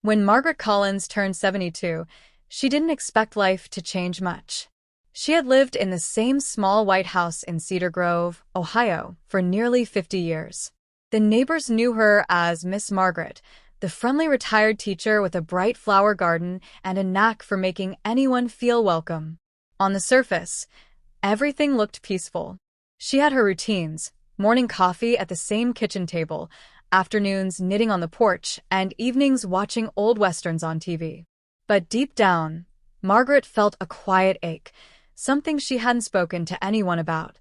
When Margaret Collins turned 72, she didn't expect life to change much. She had lived in the same small white house in Cedar Grove, Ohio, for nearly 50 years. The neighbors knew her as Miss Margaret, the friendly retired teacher with a bright flower garden and a knack for making anyone feel welcome. On the surface, everything looked peaceful. She had her routines: morning coffee at the same kitchen table, afternoons knitting on the porch, and evenings watching old westerns on TV. But deep down, Margaret felt a quiet ache, something she hadn't spoken to anyone about: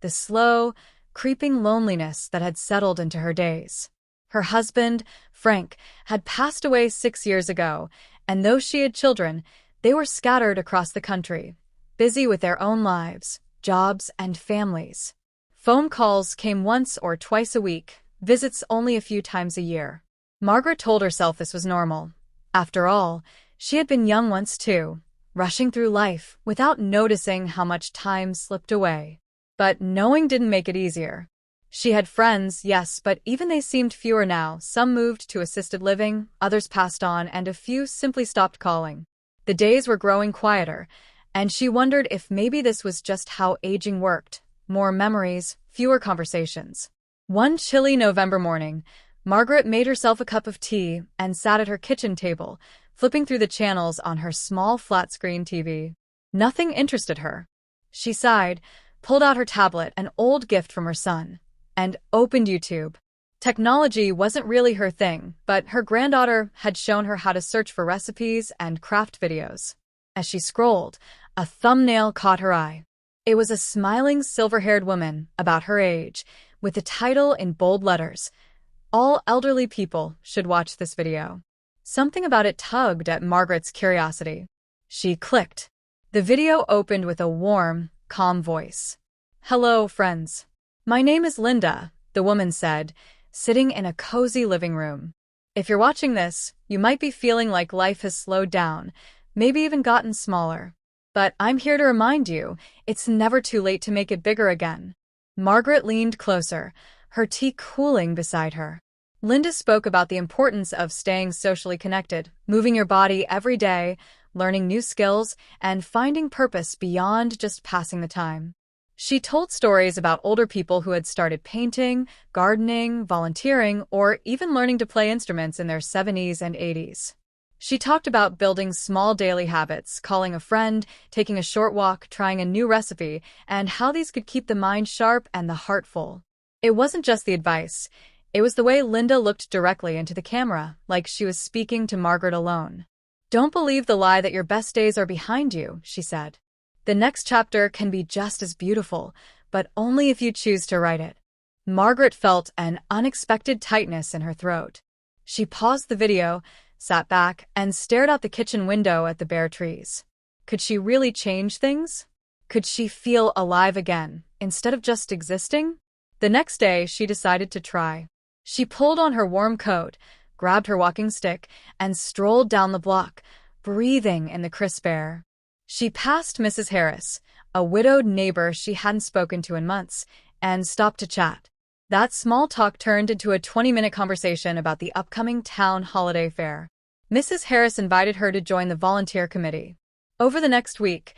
the slow, creeping loneliness that had settled into her days. Her husband, Frank, had passed away 6 years ago, and though she had children, they were scattered across the country, busy with their own lives, jobs, and families. Phone calls came once or twice a week, visits only a few times a year. Margaret told herself this was normal. After all, she had been young once too, rushing through life without noticing how much time slipped away. But knowing didn't make it easier. She had friends, yes, but even they seemed fewer now. Some moved to assisted living, others passed on, and a few simply stopped calling. The days were growing quieter, and she wondered if maybe this was just how aging worked: more memories, fewer conversations. One chilly November morning, Margaret made herself a cup of tea and sat at her kitchen table, flipping through the channels on her small flat-screen TV. Nothing interested her. She sighed, pulled out her tablet, an old gift from her son, and opened YouTube. Technology wasn't really her thing, but her granddaughter had shown her how to search for recipes and craft videos. As she scrolled, a thumbnail caught her eye. It was a smiling, silver-haired woman, about her age, with the title in bold letters: "All elderly people should watch this video." Something about it tugged at Margaret's curiosity. She clicked. The video opened with a warm, calm voice. "Hello, friends. My name is Linda," the woman said, sitting in a cozy living room. "If you're watching this, you might be feeling like life has slowed down, maybe even gotten smaller. But I'm here to remind you, it's never too late to make it bigger again." Margaret leaned closer, her tea cooling beside her. Linda spoke about the importance of staying socially connected, moving your body every day, learning new skills, and finding purpose beyond just passing the time. She told stories about older people who had started painting, gardening, volunteering, or even learning to play instruments in their 70s and 80s. She talked about building small daily habits, calling a friend, taking a short walk, trying a new recipe, and how these could keep the mind sharp and the heart full. It wasn't just the advice. It was the way Linda looked directly into the camera, like she was speaking to Margaret alone. "Don't believe the lie that your best days are behind you," she said. "The next chapter can be just as beautiful, but only if you choose to write it." Margaret felt an unexpected tightness in her throat. She paused the video, sat back, and stared out the kitchen window at the bare trees. Could she really change things? Could she feel alive again, instead of just existing? The next day, she decided to try. She pulled on her warm coat, grabbed her walking stick, and strolled down the block, breathing in the crisp air. She passed Mrs. Harris, a widowed neighbor she hadn't spoken to in months, and stopped to chat. That small talk turned into a 20-minute conversation about the upcoming town holiday fair. Mrs. Harris invited her to join the volunteer committee. Over the next week,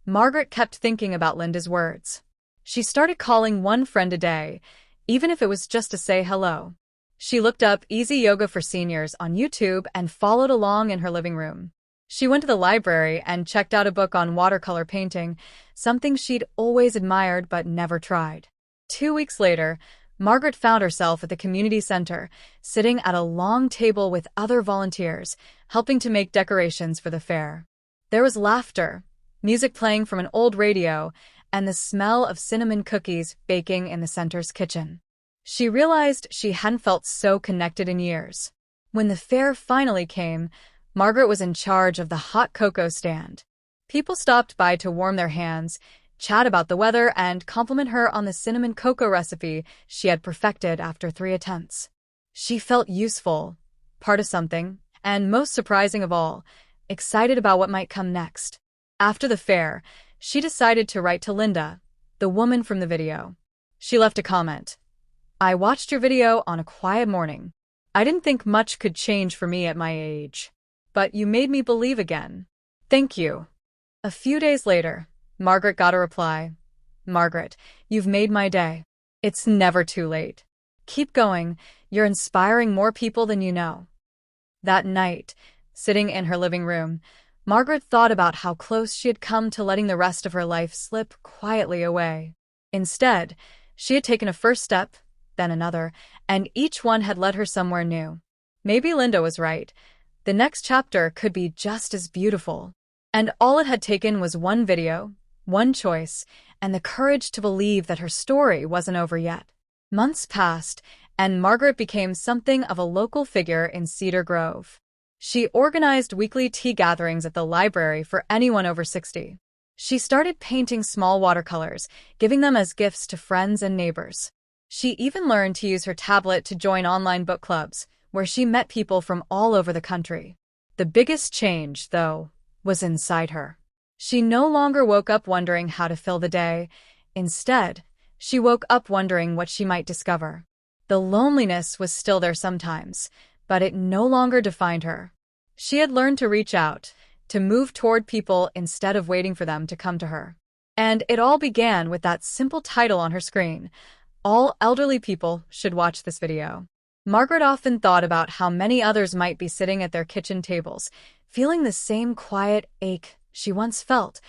Margaret kept thinking about Linda's words. She started calling one friend a day, even if it was just to say hello. She looked up Easy Yoga for Seniors on YouTube and followed along in her living room. She went to the library and checked out a book on watercolor painting, something she'd always admired but never tried. 2 weeks later, Margaret found herself at the community center, sitting at a long table with other volunteers, helping to make decorations for the fair. There was laughter, music playing from an old radio, and the smell of cinnamon cookies baking in the center's kitchen. She realized she hadn't felt so connected in years. When the fair finally came, Margaret was in charge of the hot cocoa stand. People stopped by to warm their hands, chat about the weather, and compliment her on the cinnamon cocoa recipe she had perfected after 3 attempts. She felt useful, part of something, and most surprising of all, excited about what might come next. After the fair, she decided to write to Linda, the woman from the video. She left a comment. "I watched your video on a quiet morning. I didn't think much could change for me at my age. But you made me believe again. Thank you. A few days later, Margaret got a reply. Margaret, you've made my day. It's never too late. Keep going, you're inspiring more people than you know. That night, sitting in her living room, Margaret thought about how close she had come to letting the rest of her life slip quietly away. Instead, she had taken a first step, then another, and each one had led her somewhere new. Maybe Linda was right. The next chapter could be just as beautiful. And all it had taken was one video, one choice, and the courage to believe that her story wasn't over yet. Months passed, and Margaret became something of a local figure in Cedar Grove. She organized weekly tea gatherings at the library for anyone over 60. She started painting small watercolors, giving them as gifts to friends and neighbors. She even learned to use her tablet to join online book clubs, where she met people from all over the country. The biggest change, though, was inside her. She no longer woke up wondering how to fill the day. Instead, she woke up wondering what she might discover. The loneliness was still there sometimes, but it no longer defined her. She had learned to reach out, to move toward people instead of waiting for them to come to her. And it all began with that simple title on her screen: All elderly people should watch this video. Margaret often thought about how many others might be sitting at their kitchen tables, feeling the same quiet ache she once felt,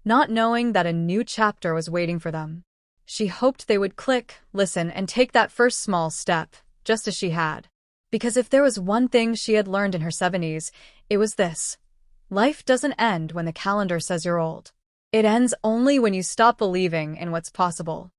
not knowing that a new chapter was waiting for them. She hoped they would click, listen, and take that first small step, just as she had. Because if there was one thing she had learned in her 70s, it was this: life doesn't end when the calendar says you're old. It ends only when you stop believing in what's possible.